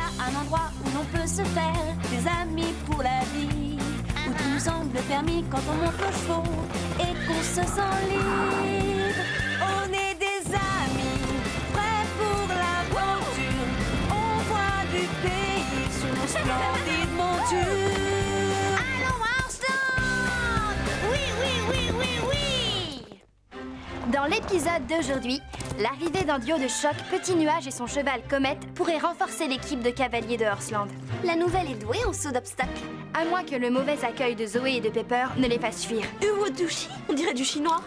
a un endroit où l'on peut se faire des amis pour la vie, où tout nous semble permis quand on monte aux chevaux et qu'on se sent libre. On est des amis, prêts pour l'aventure. On voit du pays sur nos splendides montures. Allons, Arslan! Oui, oui, oui, oui, oui! Dans l'épisode d'aujourd'hui, l'arrivée d'un duo de choc, Petit Nuage et son cheval Comète, pourrait renforcer l'équipe de cavaliers de Horseland. La nouvelle est douée en saut d'obstacles. À moins que le mauvais accueil de Zoé et de Pepper ne les fasse fuir. Uwodushi, on dirait du chinois.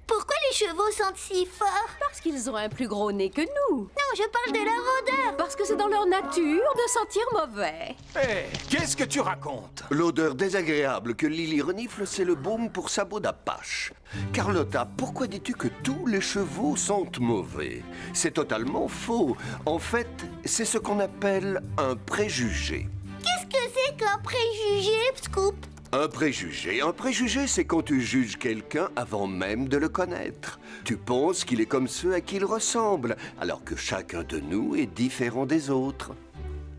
Pourquoi les chevaux sentent si fort? Parce qu'ils ont un plus gros nez que nous. Non, je parle de leur odeur. Parce que c'est dans leur nature de sentir mauvais. Hé, qu'est-ce que tu racontes? L'odeur désagréable que Lily renifle, c'est le baume pour sabot d'Apache. Carlotta, pourquoi dis-tu que tous les chevaux sentent mauvais? C'est totalement faux. En fait, c'est ce qu'on appelle un préjugé. Qu'est-ce que c'est qu'un préjugé, Scoop? Un préjugé, c'est quand tu juges quelqu'un avant même de le connaître. Tu penses qu'il est comme ceux à qui il ressemble, alors que chacun de nous est différent des autres.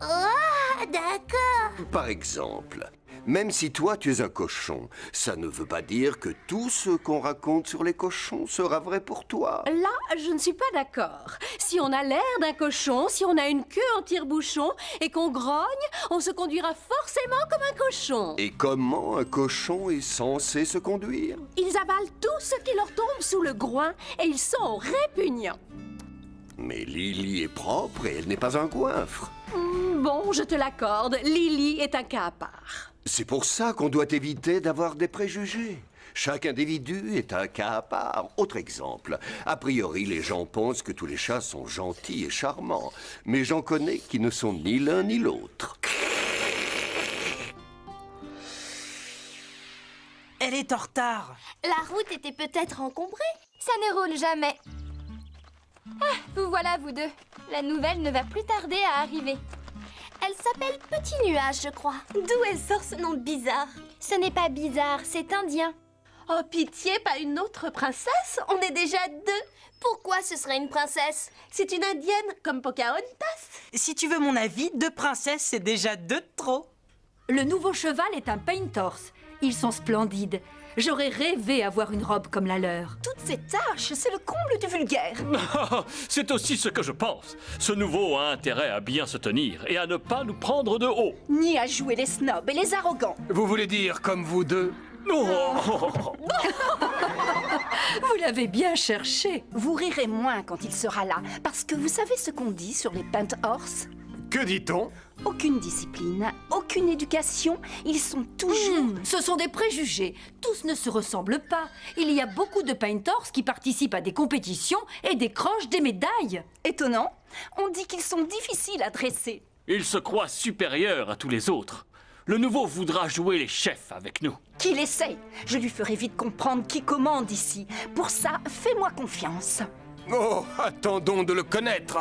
Oh, d'accord. Par exemple, même si toi tu es un cochon, ça ne veut pas dire que tout ce qu'on raconte sur les cochons sera vrai pour toi. Là, je ne suis pas d'accord. Si on a l'air d'un cochon, si on a une queue en tire-bouchon et qu'on grogne, on se conduira forcément comme un cochon. Et comment un cochon est censé se conduire? Ils avalent tout ce qui leur tombe sous le groin et ils sont répugnants. Mais Lily est propre et elle n'est pas un goinfre. Bon, je te l'accorde, Lily est un cas à part. C'est pour ça qu'on doit éviter d'avoir des préjugés. Chaque individu est un cas à part. Autre exemple, a priori, les gens pensent que tous les chats sont gentils et charmants. Mais j'en connais qui ne sont ni l'un ni l'autre. Elle est en retard. La route était peut-être encombrée. Ça ne roule jamais. Ah, vous voilà, vous deux. La nouvelle ne va plus tarder à arriver. Elle s'appelle Petit Nuage, je crois. D'où elle sort ce nom bizarre? Ce n'est pas bizarre, c'est indien. Oh, pitié, pas une autre princesse? On est déjà deux. Pourquoi ce serait une princesse? C'est une indienne, comme Pocahontas. Si tu veux mon avis, 2 princesses, c'est déjà 2 de trop. Le nouveau cheval est un paint horse. Ils sont splendides. J'aurais rêvé avoir une robe comme la leur. Toutes ces taches, c'est le comble du vulgaire. C'est aussi ce que je pense. Ce nouveau a intérêt à bien se tenir et à ne pas nous prendre de haut. Ni à jouer les snobs et les arrogants. Vous voulez dire comme vous deux? Oh. Vous l'avez bien cherché. Vous rirez moins quand il sera là, parce que vous savez ce qu'on dit sur les paint horse? Que dit-on? Aucune discipline, aucune éducation, ils sont toujours... Ce sont des préjugés, tous ne se ressemblent pas. Il y a beaucoup de paint horse qui participent à des compétitions et décrochent des médailles. Étonnant, on dit qu'ils sont difficiles à dresser. Il se croit supérieur à tous les autres. Le nouveau voudra jouer les chefs avec nous. Qu'il essaye, je lui ferai vite comprendre qui commande ici. Pour ça, fais-moi confiance. Oh, attendons de le connaître.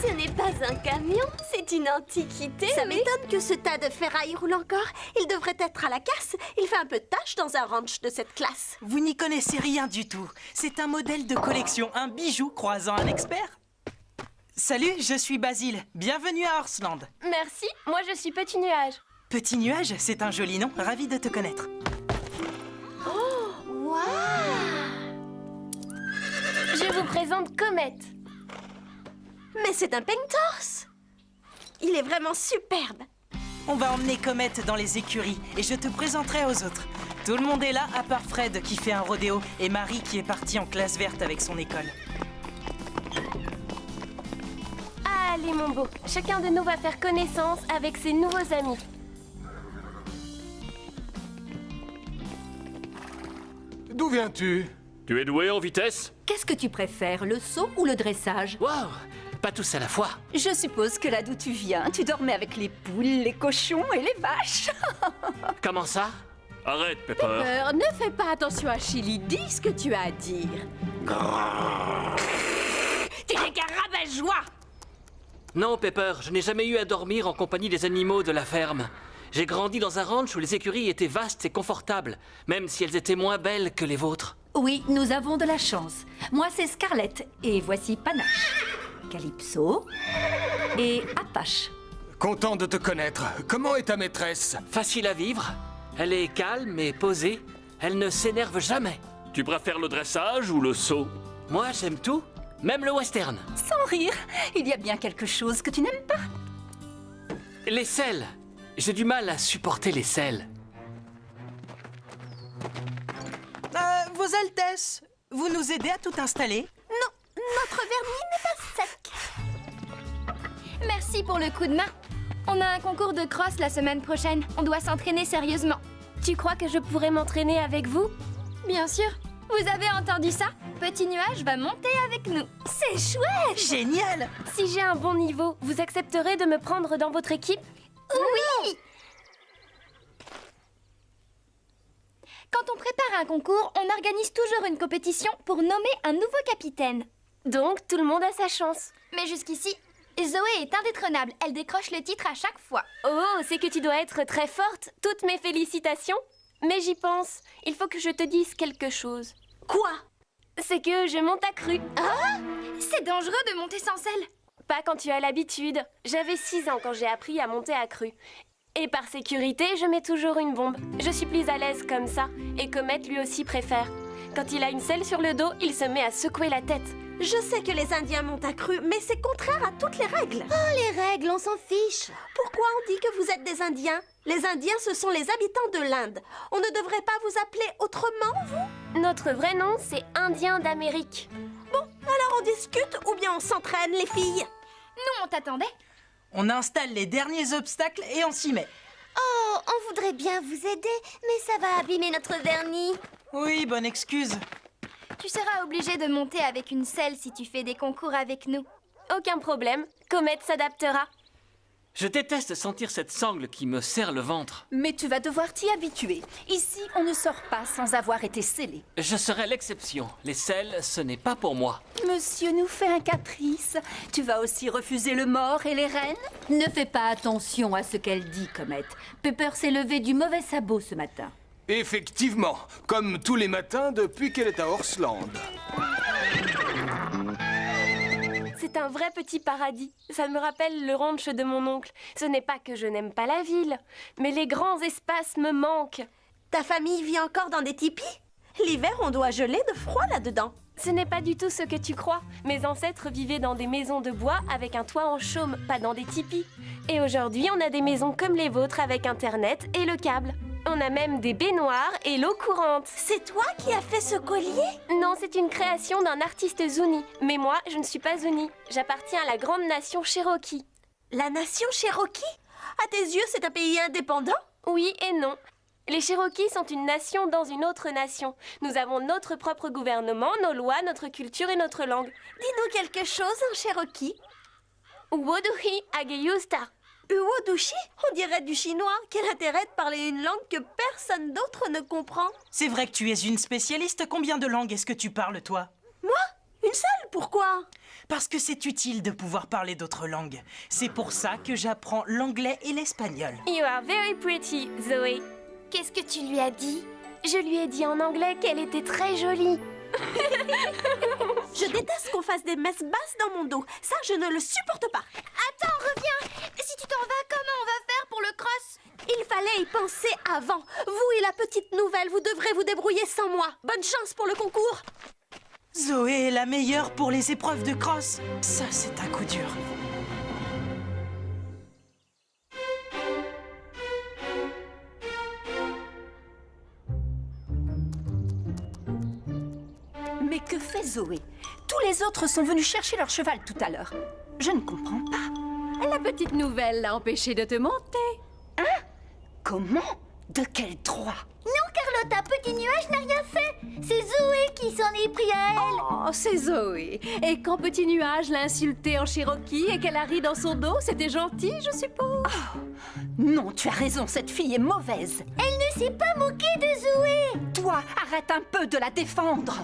Ce n'est pas un camion, c'est une antiquité. Ça m'étonne que ce tas de ferraille roule encore. Il devrait être à la casse. Il fait un peu de tâche dans un ranch de cette classe. Vous n'y connaissez rien du tout. C'est un modèle de collection, un bijou croisant un expert. Salut, je suis Basile. Bienvenue à Horseland. Merci, moi je suis Petit Nuage. Petit Nuage, c'est un joli nom. Ravi de te connaître. Waouh! Je vous présente Comète. Mais c'est un pentorse. Il est vraiment superbe. On va emmener Comète dans les écuries et je te présenterai aux autres. Tout le monde est là, à part Fred qui fait un rodéo et Marie qui est partie en classe verte avec son école. Allez mon beau, chacun de nous va faire connaissance avec ses nouveaux amis. D'où viens-tu? Tu es doué en vitesse? Qu'est-ce que tu préfères, le saut ou le dressage? Waouh! Pas tous à la fois. Je suppose que là d'où tu viens, tu dormais avec les poules, les cochons et les vaches. Comment ça? Arrête, Pepper. Ne fais pas attention à Chili, dis ce que tu as à dire. Tu n'es qu'un rabat-joie. Non, Pepper, je n'ai jamais eu à dormir en compagnie des animaux de la ferme. J'ai grandi dans un ranch où les écuries étaient vastes et confortables, même si elles étaient moins belles que les vôtres. Oui, nous avons de la chance. Moi, c'est Scarlett. Et voici Panache, Calypso et Apache. Content de te connaître. Comment est ta maîtresse? Facile à vivre. Elle est calme et posée. Elle ne s'énerve jamais. Tu préfères le dressage ou le saut? Moi, j'aime tout, même le western. Sans rire, il y a bien quelque chose que tu n'aimes pas. Les selles. J'ai du mal à supporter les selles. Vos Altesses, vous nous aidez à tout installer? Notre vernis n'est pas sec. Merci pour le coup de main. On a un concours de cross la semaine prochaine. On doit s'entraîner sérieusement. Tu crois que je pourrais m'entraîner avec vous? Bien sûr. Vous avez entendu ça? Petit Nuage va monter avec nous. C'est chouette! Génial! Si j'ai un bon niveau, vous accepterez de me prendre dans votre équipe? Oui! Quand on prépare un concours, on organise toujours une compétition pour nommer un nouveau capitaine. Donc, tout le monde a sa chance. Mais jusqu'ici, Zoé est indétrônable. Elle décroche le titre à chaque fois. Oh, c'est que tu dois être très forte. Toutes mes félicitations. Mais j'y pense. Il faut que je te dise quelque chose. Quoi? C'est que je monte à cru. C'est dangereux de monter sans selle. Pas quand tu as l'habitude. J'avais 6 ans quand j'ai appris à monter à cru. Et par sécurité, je mets toujours une bombe. Je suis plus à l'aise comme ça. Et Comet lui aussi préfère. Quand il a une selle sur le dos, il se met à secouer la tête. Je sais que les Indiens montent à cru, mais c'est contraire à toutes les règles. Les règles, on s'en fiche. Pourquoi on dit que vous êtes des Indiens? Les Indiens, ce sont les habitants de l'Inde. On ne devrait pas vous appeler autrement, vous? Notre vrai nom, c'est Indien d'Amérique. Alors on discute ou bien on s'entraîne, les filles? Nous, on t'attendait. On installe les derniers obstacles et on s'y met. Oh, on voudrait bien vous aider, mais ça va abîmer notre vernis. Oui, bonne excuse. Tu seras obligé de monter avec une selle si tu fais des concours avec nous. Aucun problème. Comet s'adaptera. Je déteste sentir cette sangle qui me serre le ventre. Mais tu vas devoir t'y habituer. Ici, on ne sort pas sans avoir été scellé. Je serai l'exception. Les selles, ce n'est pas pour moi. Monsieur nous fait un caprice. Tu vas aussi refuser le mort et les reines? Ne fais pas attention à ce qu'elle dit, Comet. Pepper s'est levée du mauvais sabot ce matin. Effectivement, comme tous les matins depuis qu'elle est à Horseland. C'est un vrai petit paradis. Ça me rappelle le ranch de mon oncle. Ce n'est pas que je n'aime pas la ville, mais les grands espaces me manquent. Ta famille vit encore dans des tipis? L'hiver, on doit geler de froid là-dedans. Ce n'est pas du tout ce que tu crois. Mes ancêtres vivaient dans des maisons de bois avec un toit en chaume, pas dans des tipis. Et aujourd'hui, on a des maisons comme les vôtres avec Internet et le câble. On a même des baignoires et l'eau courante. C'est toi qui as fait ce collier? Non, c'est une création d'un artiste Zuni. Mais moi, je ne suis pas Zuni. J'appartiens à la grande nation Cherokee. La nation Cherokee? À tes yeux, c'est un pays indépendant? Oui et non. Les Cherokees sont une nation dans une autre nation. Nous avons notre propre gouvernement, nos lois, notre culture et notre langue. Dis-nous quelque chose en Cherokee. Woduhi ageyusta. Uwodushi? On dirait du chinois. Quel intérêt de parler une langue que personne d'autre ne comprend? C'est vrai que tu es une spécialiste. Combien de langues est-ce que tu parles, toi? Moi? Une seule? Pourquoi? Parce que c'est utile de pouvoir parler d'autres langues. C'est pour ça que j'apprends l'anglais et l'espagnol. You are very pretty, Zoé. Qu'est-ce que tu lui as dit? Je lui ai dit en anglais qu'elle était très jolie. Je déteste qu'on fasse des messes basses dans mon dos. Ça, je ne le supporte pas. Attends, reviens. Si tu t'en vas, comment on va faire pour le cross? Il fallait y penser avant. Vous et la petite nouvelle, vous devrez vous débrouiller sans moi. Bonne chance pour le concours. Zoé est la meilleure pour les épreuves de cross. Ça, c'est un coup dur. Mais que fait Zoé? Tous les autres sont venus chercher leur cheval tout à l'heure. Je ne comprends pas. La petite nouvelle l'a empêché de te monter. Comment? De quel droit? Non, Carlotta. Carlotta, Petit Nuage n'a rien fait. C'est Zoé qui s'en est pris à elle. Oh, c'est Zoé. Et quand Petit Nuage l'a insultée en Cherokee et qu'elle a ri dans son dos, c'était gentil, je suppose. Non, tu as raison, cette fille est mauvaise. Elle ne s'est pas moquée de Zoé. Toi, arrête un peu de la défendre.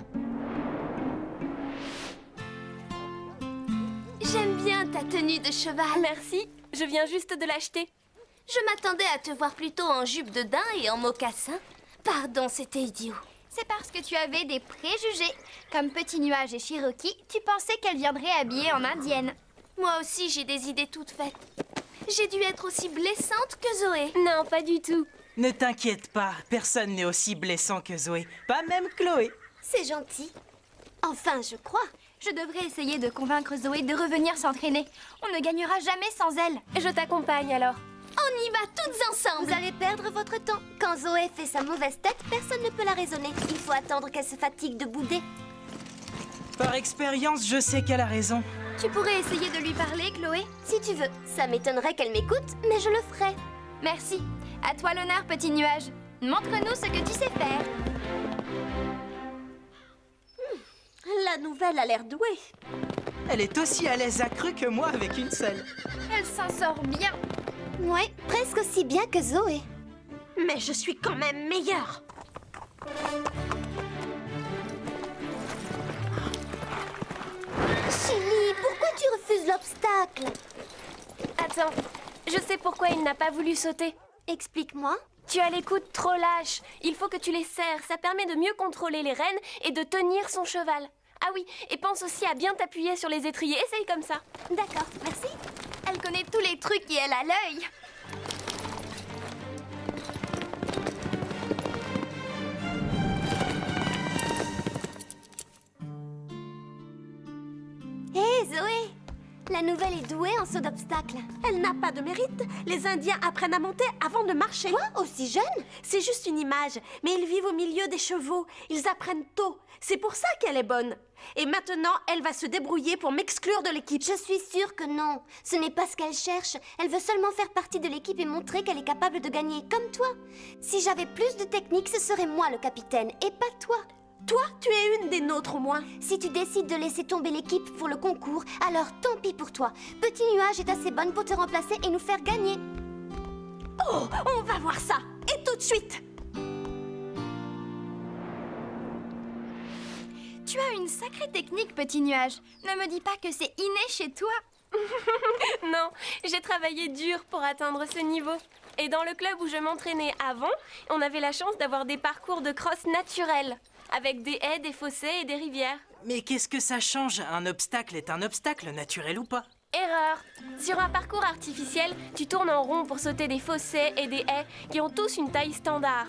J'aime bien ta tenue de cheval. Merci, je viens juste de l'acheter. Je m'attendais à te voir plutôt en jupe de daim et en mocassin. Pardon, c'était idiot. C'est parce que tu avais des préjugés. Comme Petit Nuage et Cherokee, tu pensais qu'elle viendrait habillée en indienne. Moi aussi, j'ai des idées toutes faites. J'ai dû être aussi blessante que Zoé. Non, pas du tout. Ne t'inquiète pas, personne n'est aussi blessant que Zoé. Pas même Chloé. C'est gentil. Enfin, je crois. Je devrais essayer de convaincre Zoé de revenir s'entraîner. On ne gagnera jamais sans elle. Je t'accompagne alors. On y va toutes ensemble. Vous allez perdre votre temps. Quand Zoé fait sa mauvaise tête, personne ne peut la raisonner. Il faut attendre qu'elle se fatigue de bouder. Par expérience, je sais qu'elle a raison. Tu pourrais essayer de lui parler, Chloé? Si tu veux. Ça m'étonnerait qu'elle m'écoute, mais je le ferai. Merci. À toi l'honneur, Petit Nuage. Montre-nous ce que tu sais faire. La nouvelle a l'air douée. Elle est aussi à l'aise accrue que moi avec une seule. Elle s'en sort bien. Ouais, presque aussi bien que Zoé. Mais je suis quand même meilleure. Chili, pourquoi tu refuses l'obstacle? Attends, je sais pourquoi il n'a pas voulu sauter. Explique-moi. Tu as les coudes trop lâches. Il faut que tu les serres. Ça permet de mieux contrôler les rênes et de tenir son cheval. Ah oui, et pense aussi à bien t'appuyer sur les étriers. Essaye comme ça. D'accord, merci. Elle connaît tous les trucs et elle a l'œil. Hé, Zoé! La nouvelle est douée en saut d'obstacle. Elle n'a pas de mérite. Les Indiens apprennent à monter avant de marcher. Quoi? Aussi jeune? C'est juste une image. Mais ils vivent au milieu des chevaux. Ils apprennent tôt. C'est pour ça qu'elle est bonne. Et maintenant, elle va se débrouiller pour m'exclure de l'équipe. Je suis sûre que non. Ce n'est pas ce qu'elle cherche. Elle veut seulement faire partie de l'équipe et montrer qu'elle est capable de gagner, comme toi. Si j'avais plus de technique, ce serait moi le capitaine, et pas toi. Toi, tu es une des nôtres au moins. Si tu décides de laisser tomber l'équipe pour le concours, alors tant pis pour toi. Petit Nuage est assez bonne pour te remplacer et nous faire gagner. Oh, on va voir ça. Et tout de suite. Tu as une sacrée technique, Petit Nuage. Ne me dis pas que c'est inné chez toi. Non, j'ai travaillé dur pour atteindre ce niveau. Et dans le club où je m'entraînais avant, on avait la chance d'avoir des parcours de cross naturels, avec des haies, des fossés et des rivières. Mais qu'est-ce que ça change? Un obstacle est un obstacle, naturel ou pas. Erreur! Sur un parcours artificiel, tu tournes en rond pour sauter des fossés et des haies qui ont tous une taille standard.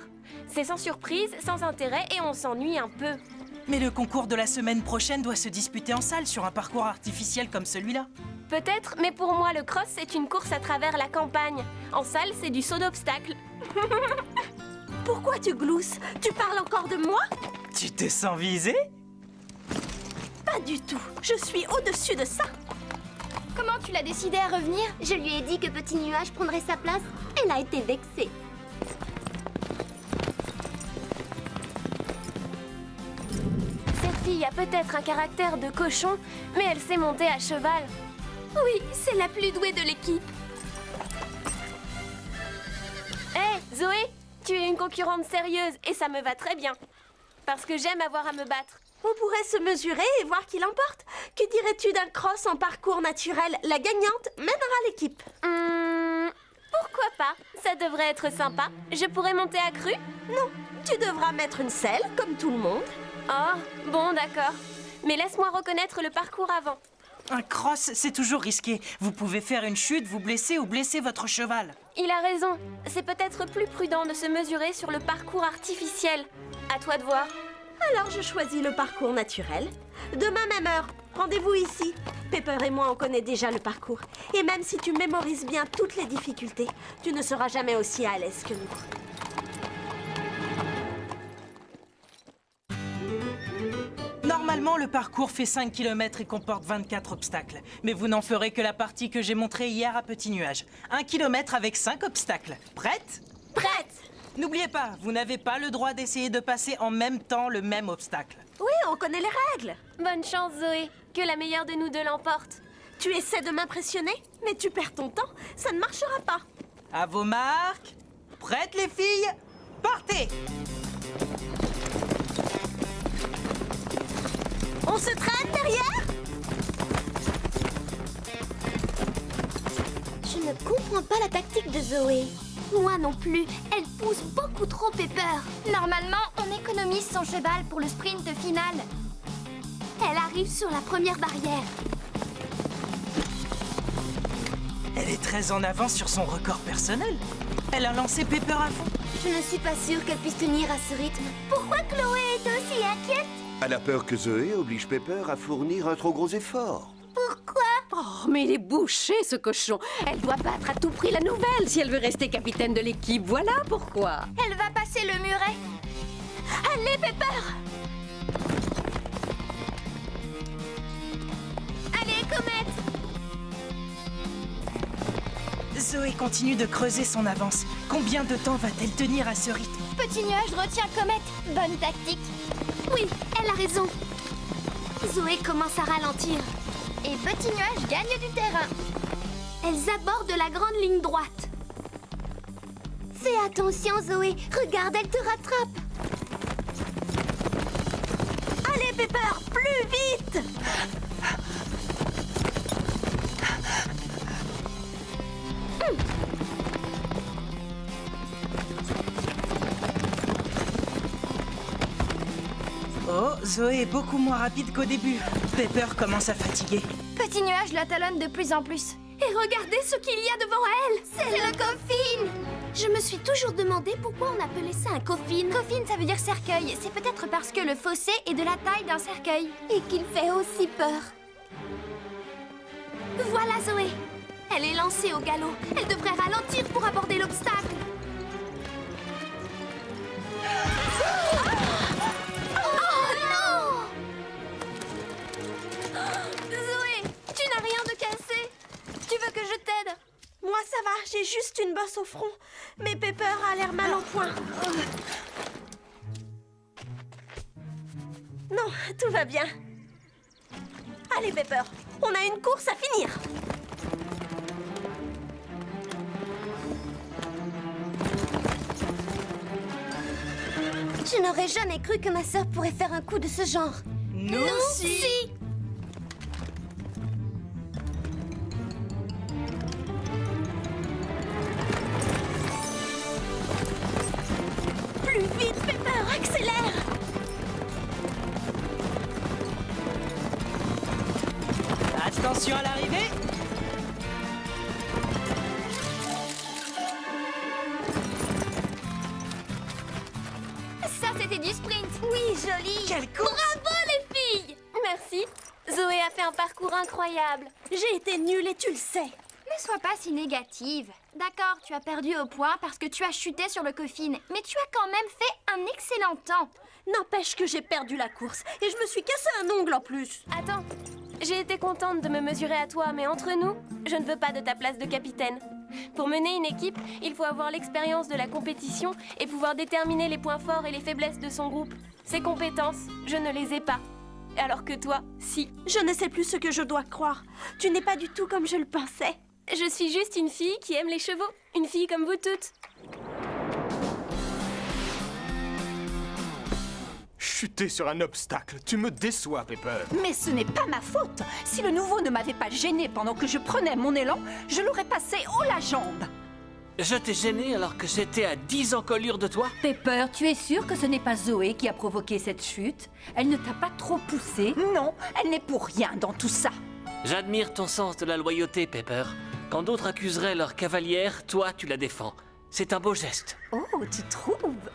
C'est sans surprise, sans intérêt et on s'ennuie un peu. Mais le concours de la semaine prochaine doit se disputer en salle sur un parcours artificiel comme celui-là. Peut-être, mais pour moi, le cross, c'est une course à travers la campagne. En salle, c'est du saut d'obstacle. Pourquoi tu glousses? Tu parles encore de moi? Tu te sens visé? Pas du tout. Je suis au-dessus de ça. Comment tu l'as décidé à revenir? Je lui ai dit que Petit Nuage prendrait sa place. Elle a été vexée. Cette fille a peut-être un caractère de cochon, mais elle sait monter à cheval. Oui, c'est la plus douée de l'équipe. Hé, Zoé, tu es une concurrente sérieuse et ça me va très bien. Parce que j'aime avoir à me battre. On pourrait se mesurer et voir qui l'emporte. Que dirais-tu d'un cross en parcours naturel? La gagnante mènera l'équipe. Pourquoi pas? Ça devrait être sympa. Je pourrais monter à cru? Non, tu devras mettre une selle, comme tout le monde. Oh, bon, d'accord. Mais laisse-moi reconnaître le parcours avant. Un cross, c'est toujours risqué. Vous pouvez faire une chute, vous blesser ou blesser votre cheval. Il a raison. C'est peut-être plus prudent de se mesurer sur le parcours artificiel. À toi de voir. Alors je choisis le parcours naturel. Demain même heure, rendez-vous ici. Pepper et moi, on connaît déjà le parcours. Et même si tu mémorises bien toutes les difficultés, tu ne seras jamais aussi à l'aise que nous. Normalement, le parcours fait 5 km et comporte 24 obstacles. Mais vous n'en ferez que la partie que j'ai montrée hier à Petit Nuage. 1 km avec 5 obstacles. Prête? Prête! N'oubliez pas, vous n'avez pas le droit d'essayer de passer en même temps le même obstacle. Oui, on connaît les règles. Bonne chance, Zoé. Que la meilleure de nous deux l'emporte. Tu essaies de m'impressionner, mais tu perds ton temps. Ça ne marchera pas. À vos marques. Prêtes les filles? Partez! On se traîne derrière? Je ne comprends pas la tactique de Zoé. Moi non plus, elle pousse beaucoup trop Pepper. Normalement, on économise son cheval pour le sprint final. Elle arrive sur la première barrière. Elle est très en avance sur son record personnel. Elle a lancé Pepper à fond. Je ne suis pas sûre qu'elle puisse tenir à ce rythme. Pourquoi Chloé est aussi inquiète? Elle a peur que Zoé oblige Pepper à fournir un trop gros effort. Pourquoi? Oh, mais il est bouché, ce cochon. Elle doit battre à tout prix la nouvelle si elle veut rester capitaine de l'équipe. Voilà pourquoi. Elle va passer le muret. Allez, Pepper! Allez, Comet! Zoé continue de creuser son avance. Combien de temps va-t-elle tenir à ce rythme? Petit nuage retient Comet. Bonne tactique. Oui, elle a raison. Zoé commence à ralentir. Et Petit nuage gagne du terrain. Elles abordent la grande ligne droite. Fais attention, Zoé. Regarde, elle te rattrape. Allez, Pepper, plus vite! Oh, Zoé est beaucoup moins rapide qu'au début. Pepper commence à fatiguer. Petit nuage la talonne de plus en plus. Et regardez ce qu'il y a devant elle. C'est le coffin. Je me suis toujours demandé pourquoi on appelait ça un coffin. Coffin, ça veut dire cercueil. C'est peut-être parce que le fossé est de la taille d'un cercueil. Et qu'il fait aussi peur. Voilà Zoé. Elle est lancée au galop. Elle devrait ralentir pour aborder l'obstacle. Oh non! Zoé, tu n'as rien de cassé. Tu veux que je t'aide? Moi, ça va, j'ai juste une bosse au front. Mais Pepper a l'air mal en point. Non, tout va bien. Allez, Pepper, on a une course à finir. Je n'aurais jamais cru que ma sœur pourrait faire un coup de ce genre. Nous aussi. Plus vite, Pepper, accélère. Attention à l'arrivée. Ça, c'était du sprint. Oui, joli. Quelle course! Bravo, les filles. Merci. Zoé a fait un parcours incroyable. J'ai été nulle et tu le sais. Ne sois pas si négative. D'accord, tu as perdu au point parce que tu as chuté sur le coffin, mais tu as quand même fait un excellent temps. N'empêche que j'ai perdu la course et je me suis cassé un ongle en plus. Attends, j'ai été contente de me mesurer à toi, mais entre nous, je ne veux pas de ta place de capitaine. Pour mener une équipe, il faut avoir l'expérience de la compétition et pouvoir déterminer les points forts et les faiblesses de son groupe. Ces compétences, je ne les ai pas. Alors que toi, si. Je ne sais plus ce que je dois croire. Tu n'es pas du tout comme je le pensais. Je suis juste une fille qui aime les chevaux. Une fille comme vous toutes. Chuter sur un obstacle, tu me déçois, Pepper. Mais ce n'est pas ma faute. Si le nouveau ne m'avait pas gêné pendant que je prenais mon élan, je l'aurais passé haut la jambe. Je t'ai gêné alors que j'étais à 10 encolures de toi? Pepper, tu es sûre que ce n'est pas Zoé qui a provoqué cette chute? Elle ne t'a pas trop poussé? Non, elle n'est pour rien dans tout ça. J'admire ton sens de la loyauté, Pepper. Quand d'autres accuseraient leur cavalière, toi, tu la défends. C'est un beau geste. Oh, tu trouves?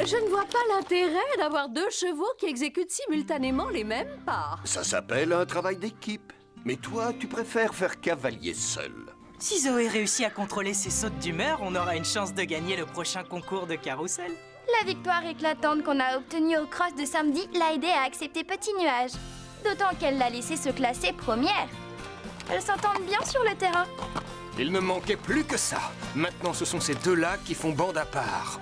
Je ne vois pas l'intérêt d'avoir deux chevaux qui exécutent simultanément les mêmes pas. Ça s'appelle un travail d'équipe. Mais toi, tu préfères faire cavalier seul. Si Zoé réussit à contrôler ses sautes d'humeur, on aura une chance de gagner le prochain concours de carrousel. La victoire éclatante qu'on a obtenue au cross de samedi l'a aidée à accepter Petit Nuage. D'autant qu'elle l'a laissé se classer première. Elles s'entendent bien sur le terrain. Il ne manquait plus que ça. Maintenant, ce sont ces deux-là qui font bande à part.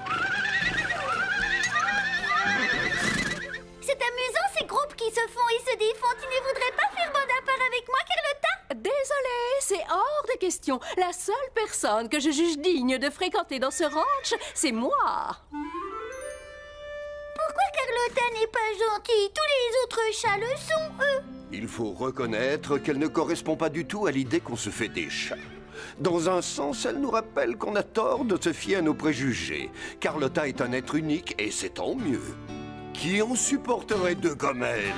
C'est amusant ces groupes qui se font et se défont. Tu ne voudrais pas faire bande à part avec moi, Carlotta? Désolée, c'est hors de question. La seule personne que je juge digne de fréquenter dans ce ranch, c'est moi. Pourquoi Carlotta n'est pas gentille? Tous les autres chats le sont, eux. Il faut reconnaître qu'elle ne correspond pas du tout à l'idée qu'on se fait des chats. Dans un sens, elle nous rappelle qu'on a tort de se fier à nos préjugés. Carlotta est un être unique et c'est tant mieux. Qui en supporterait deux comme elle?